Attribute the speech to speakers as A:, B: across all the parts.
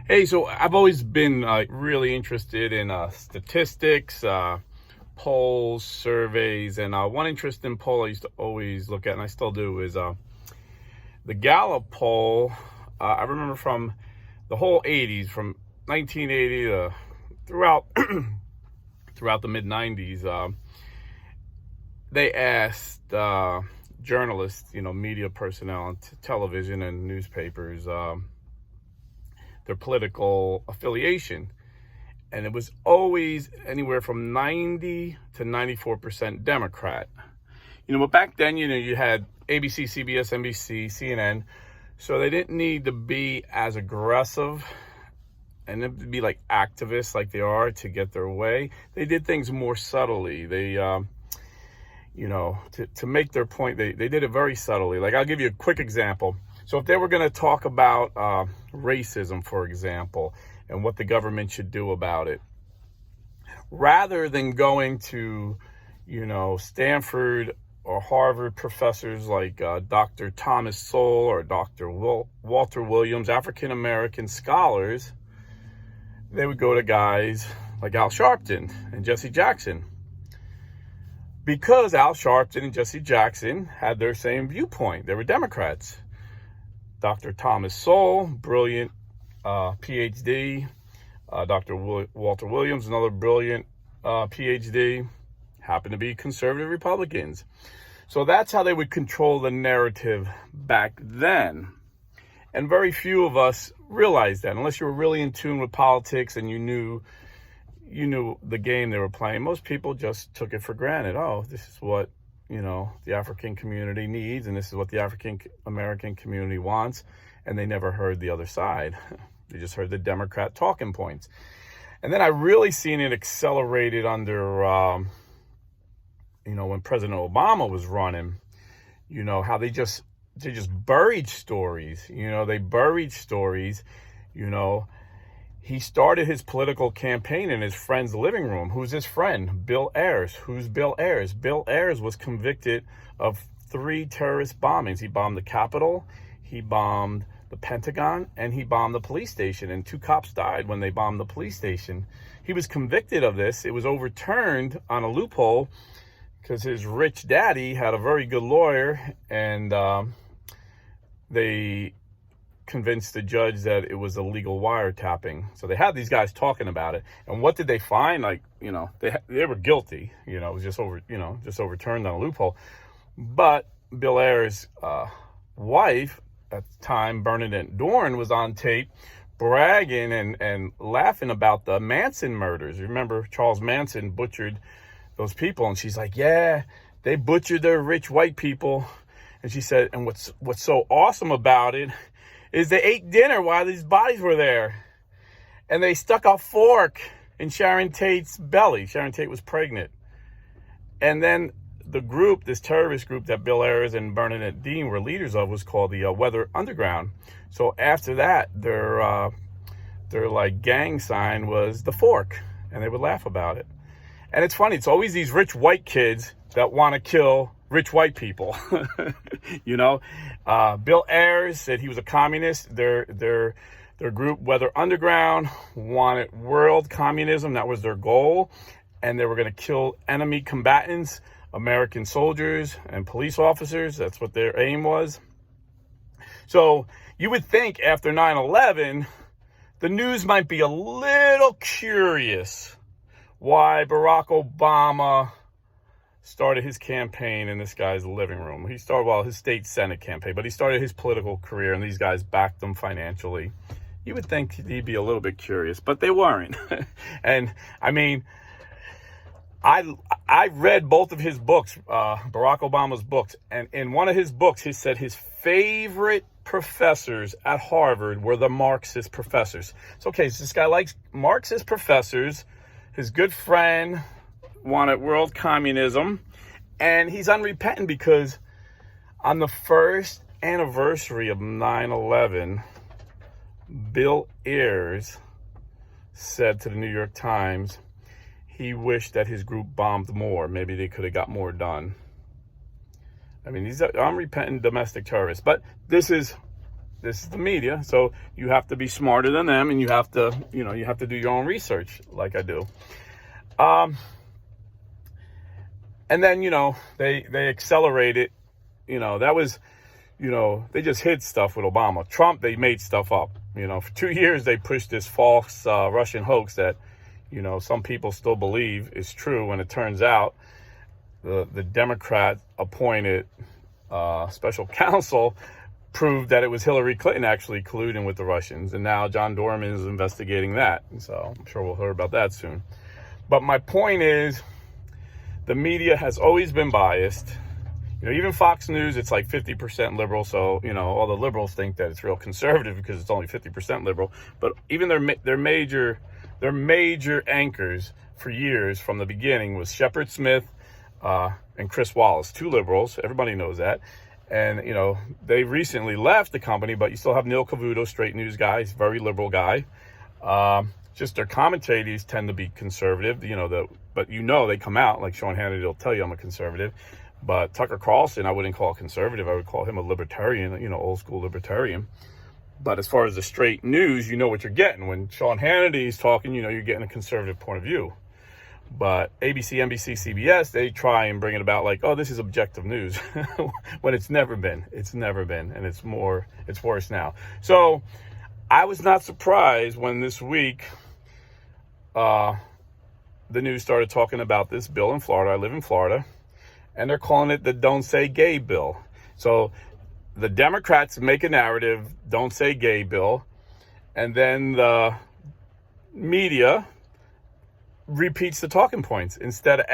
A: Hey, so I've always been really interested in statistics, polls, surveys, and one interesting poll I used to always look at, and I still do, is the Gallup poll. I remember from the whole 80s, from 1980 to throughout throughout the mid 90s. They asked journalists, media personnel on television and newspapers, their political affiliation. And it was always anywhere from 90 to 94% Democrat. But back then, you had ABC, CBS, NBC, CNN. So they didn't need to be as aggressive and it'd be like activists like they are to get their way. They did things more subtly. They, to make their point, they did it very subtly. Like, I'll give you a quick example. So if they were going to talk about racism, for example, and what the government should do about it, rather than going to, Stanford or Harvard professors like Dr. Thomas Sowell or Dr. Walter Williams, African-American scholars, they would go to guys like Al Sharpton and Jesse Jackson. Because Al Sharpton and Jesse Jackson had their same viewpoint. They were Democrats. Dr. Thomas Sowell, brilliant PhD. Dr. Walter Williams, another brilliant PhD, happened to be conservative Republicans. So that's how they would control the narrative back then. And very few of us realized that, unless you were really in tune with politics and you knew the game they were playing. Most people just took it for granted. Oh, this is what the African community needs, and this is what the African American community wants, and they never heard the other side. They just heard the Democrat talking points. And then I really seen it accelerated under, when President Obama was running, how they just buried stories. They buried stories, He started his political campaign in his friend's living room. Who's his friend? Bill Ayers. Who's Bill Ayers? Bill Ayers was convicted of 3 terrorist bombings. He bombed the Capitol, he bombed the Pentagon, and he bombed the police station. And 2 cops died when they bombed the police station. He was convicted of this. It was overturned on a loophole because his rich daddy had a very good lawyer, and they convinced the judge that it was illegal wiretapping. So they had these guys talking about it. And what did they find? They were guilty. It was just overturned on a loophole. But Bill Ayers' wife at the time, Bernadette Dorn, was on tape bragging and laughing about the Manson murders. You remember Charles Manson butchered those people, and she's like, yeah, they butchered their rich white people. And she said, and what's so awesome about it is they ate dinner while these bodies were there. And they stuck a fork in Sharon Tate's belly. Sharon Tate was pregnant. And then the group, this terrorist group that Bill Ayers and Bernadette Dean were leaders of, was called the Weather Underground. So after that, their gang sign was the fork. And they would laugh about it. And it's funny, it's always these rich white kids that want to kill rich white people. Bill Ayers said he was a communist. Their group, Weather Underground, wanted world communism. That was their goal. And they were going to kill enemy combatants, American soldiers and police officers. That's what their aim was. So you would think after 9/11, the news might be a little curious why Barack Obama started his campaign in this guy's living room. He started, his state Senate campaign, but he started his political career, and these guys backed him financially. You would think he'd be a little bit curious, but they weren't. And I mean, I read both of his books, Barack Obama's books, and in one of his books, he said his favorite professors at Harvard were the Marxist professors. So, okay, so this guy likes Marxist professors. His good friend wanted world communism, and he's unrepentant because on the first anniversary of 9/11, Bill Ayers said to the New York Times he wished that his group bombed more. Maybe they could have got more done. I mean, these are unrepentant domestic terrorists. But this is this is the media, so you have to be smarter than them, and you have to do your own research, like I do. And then they accelerate it. That was they just hid stuff with Obama. Trump, they made stuff up. For 2 years they pushed this false Russian hoax that some people still believe is true, when it turns out the Democrat appointed special counsel proved that it was Hillary Clinton actually colluding with the Russians, and now John Dorman is investigating that. So I'm sure we'll hear about that soon. But my point is, the media has always been biased. Even Fox News, it's like 50% liberal. So, all the liberals think that it's real conservative because it's only 50% liberal. But even their major anchors for years from the beginning was Shepard Smith and Chris Wallace, two liberals. Everybody knows that. And, they recently left the company, but you still have Neil Cavuto, straight news guy. He's a very liberal guy. Just their commentators tend to be conservative, but they come out, like Sean Hannity will tell you I'm a conservative. But Tucker Carlson, I wouldn't call conservative. I would call him a libertarian, old school libertarian. But as far as the straight news, you know what you're getting. When Sean Hannity is talking, you're getting a conservative point of view. But ABC, NBC, CBS, they try and bring it about like, oh, this is objective news, when it's never been. It's never been, and it's worse now. So I was not surprised when this week the news started talking about this bill in Florida. I live in Florida. And they're calling it the Don't Say Gay bill. So the Democrats make a narrative, Don't Say Gay bill, and then the media repeats the talking points. Instead of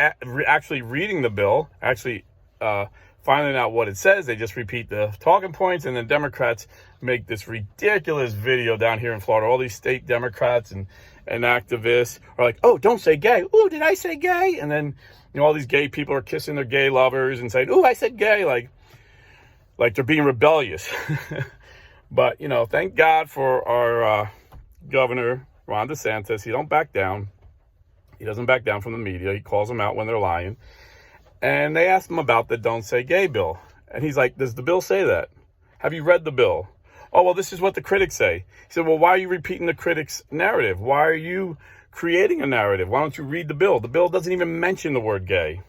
A: actually reading the bill, finding out what it says, they just repeat the talking points, and then Democrats make this ridiculous video down here in Florida. All these state Democrats and activists are like, oh, don't say gay. Oh, did I say gay? And then all these gay people are kissing their gay lovers and saying, oh, I said gay, like they're being rebellious. But, thank God for our governor, Ron DeSantis. He don't back down. He doesn't back down from the media. He calls them out when they're lying. And they asked him about the Don't Say Gay bill. And he's like, does the bill say that? Have you read the bill? Oh, well, this is what the critics say. He said, well, why are you repeating the critics' narrative? Why are you creating a narrative? Why don't you read the bill? The bill doesn't even mention the word gay.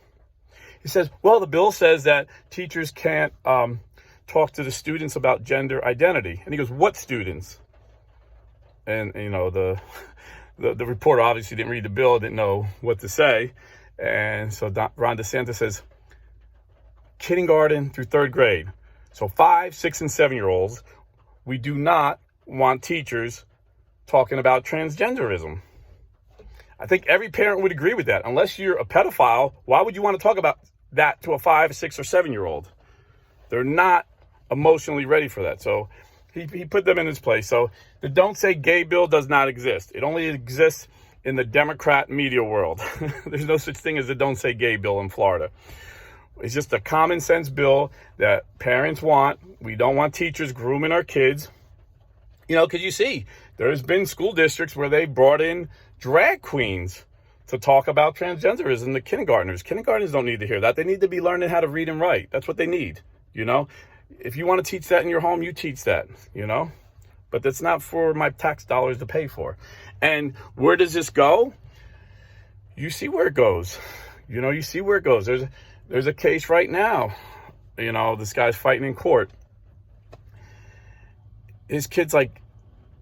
A: He says, well, the bill says that teachers can't talk to the students about gender identity. And he goes, what students? And, the reporter obviously didn't read the bill, didn't know what to say. And so Ron DeSantis says, kindergarten through third grade. So 5, 6, and 7-year-olds, we do not want teachers talking about transgenderism. I think every parent would agree with that. Unless you're a pedophile, why would you want to talk about that to a 5, 6, or 7-year-old? They're not emotionally ready for that. So he put them in his place. So the Don't Say Gay bill does not exist. It only exists in the Democrat media world. There's no such thing as the Don't Say Gay bill in Florida. It's just a common sense bill that parents want. We don't want teachers grooming our kids. Because you see, there's been school districts where they brought in drag queens to talk about transgenderism to kindergartners. Kindergartners don't need to hear that. They need to be learning how to read and write. That's what they need, If you want to teach that in your home, you teach that, But that's not for my tax dollars to pay for. And where does this go? You see where it goes. You see where it goes. There's a case right now. This guy's fighting in court. His kid's like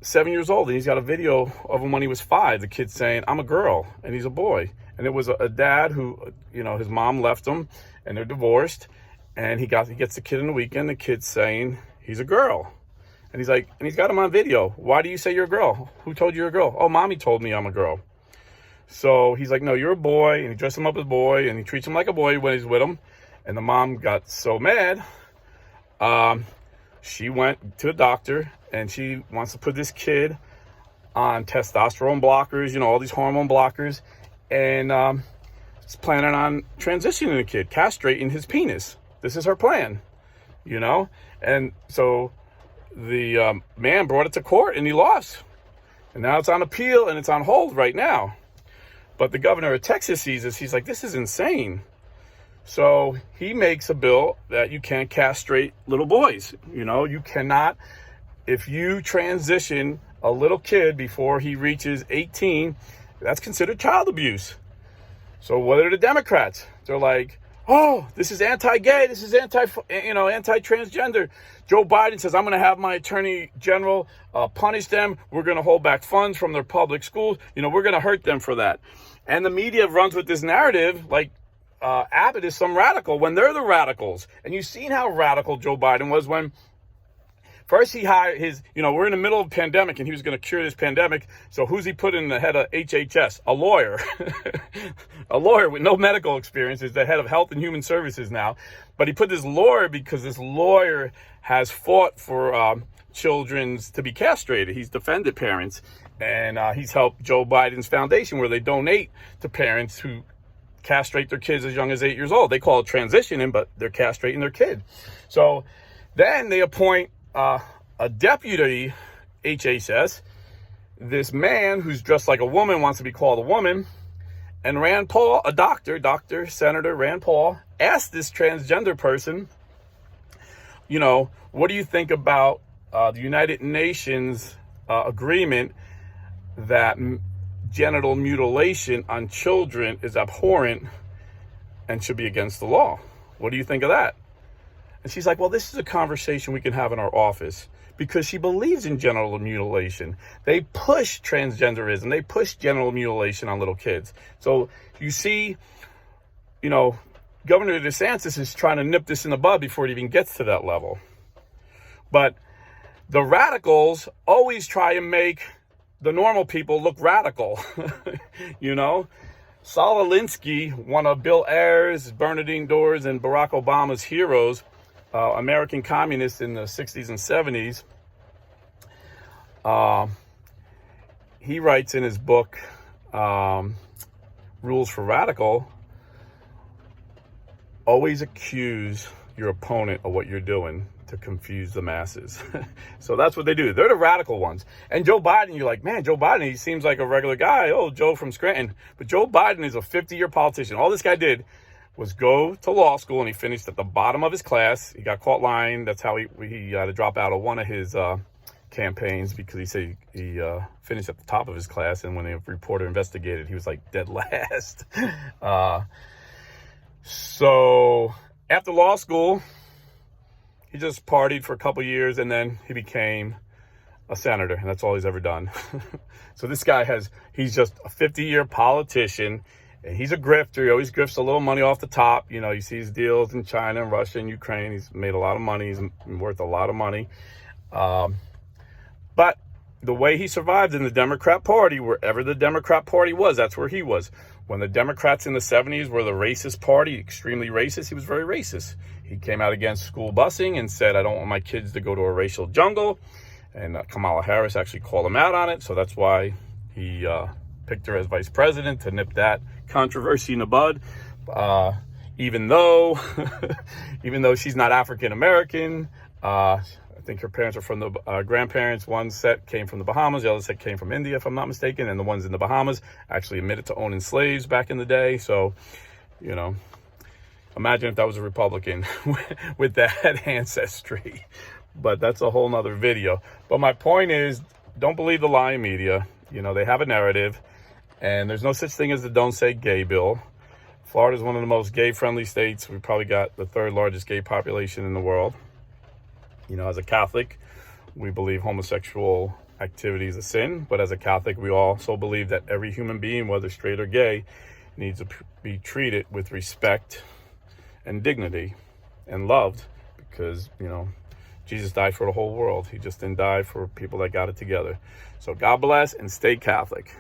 A: 7 years old, and he's got a video of him when he was 5. The kid's saying, I'm a girl, and he's a boy. And it was a dad who, his mom left him, and they're divorced. And he gets the kid in the weekend. The kid's saying he's a girl. And he's got him on video. Why do you say you're a girl? Who told you you're a girl? Oh, mommy told me I'm a girl. So he's like, no, you're a boy. And he dressed him up as a boy, and he treats him like a boy when he's with him. And the mom got so mad. She went to the doctor, and she wants to put this kid on testosterone blockers, all these hormone blockers. And is planning on transitioning the kid, castrating his penis. This is her plan, And so the man brought it to court, and he lost. And now it's on appeal, and it's on hold right now. But the governor of Texas sees this. He's like, this is insane. So he makes a bill that you can't castrate little boys. You cannot if you transition a little kid before he reaches 18, that's considered child abuse. So what are the Democrats? They're like, oh, this is anti-gay, this is anti-transgender. Joe Biden says, I'm going to have my attorney general punish them. We're going to hold back funds from their public schools. We're going to hurt them for that. And the media runs with this narrative like Abbott is some radical when they're the radicals. And you've seen how radical Joe Biden was when first he hired his, we're in the middle of a pandemic and he was going to cure this pandemic. So who's he put in the head of HHS? A lawyer. A lawyer with no medical experience is the head of Health and Human Services now. But he put this lawyer because this lawyer has fought for children to be castrated. He's defended parents. And he's helped Joe Biden's foundation where they donate to parents who castrate their kids as young as 8 years old. They call it transitioning, but they're castrating their kid. So then they appoint a deputy HHS, this man who's dressed like a woman, wants to be called a woman. And Rand Paul, a Dr. Senator Rand Paul, asked this transgender person, what do you think about the United Nations agreement that genital mutilation on children is abhorrent and should be against the law? What do you think of that? And she's like, well, this is a conversation we can have in our office, because she believes in genital mutilation. They push transgenderism. They push genital mutilation on little kids. So you see, Governor DeSantis is trying to nip this in the bud before it even gets to that level. But the radicals always try and make the normal people look radical. Saul Alinsky, one of Bill Ayers, Bernardine Dohr's, and Barack Obama's heroes, American communists in the 60s and 70s, he writes in his book, Rules for Radical, always accuse your opponent of what you're doing to confuse the masses. So that's what they do. They're the radical ones. And Joe Biden, you're like, man, Joe Biden, he seems like a regular guy. Oh, Joe from Scranton. But Joe Biden is a 50-year politician. All this guy did was go to law school, and he finished at the bottom of his class. He got caught lying. That's how he had to drop out of one of his campaigns, because he said he finished at the top of his class, and when the reporter investigated, he was like dead last. So after law school, he just partied for a couple years, and then he became a senator, and that's all he's ever done. So this guy he's just a 50-year politician, and he's a grifter. He always grifts a little money off the top. You see his deals in China and Russia and Ukraine. He's made a lot of money. He's worth a lot of money. But the way he survived in the Democrat Party, wherever the Democrat Party was, that's where he was. When the Democrats in the 70s were the racist party, extremely racist, he was very racist. He came out against school busing and said, I don't want my kids to go to a racial jungle. And Kamala Harris actually called him out on it. So that's why he picked her as vice president, to nip that controversy in the bud. Even though she's not African American, I think her parents are from the grandparents. One set came from the Bahamas. The other set came from India, if I'm not mistaken. And the ones in the Bahamas actually admitted to owning slaves back in the day. So, imagine if that was a Republican with that ancestry. But that's a whole nother video. But my point is, don't believe the lying media. They have a narrative. And there's no such thing as the Don't Say Gay bill. Florida is one of the most gay-friendly states. We've probably got the third largest gay population in the world. As a Catholic, we believe homosexual activity is a sin. But as a Catholic, we also believe that every human being, whether straight or gay, needs to be treated with respect and dignity and loved, because, Jesus died for the whole world. He just didn't die for people that got it together. So God bless, and stay Catholic.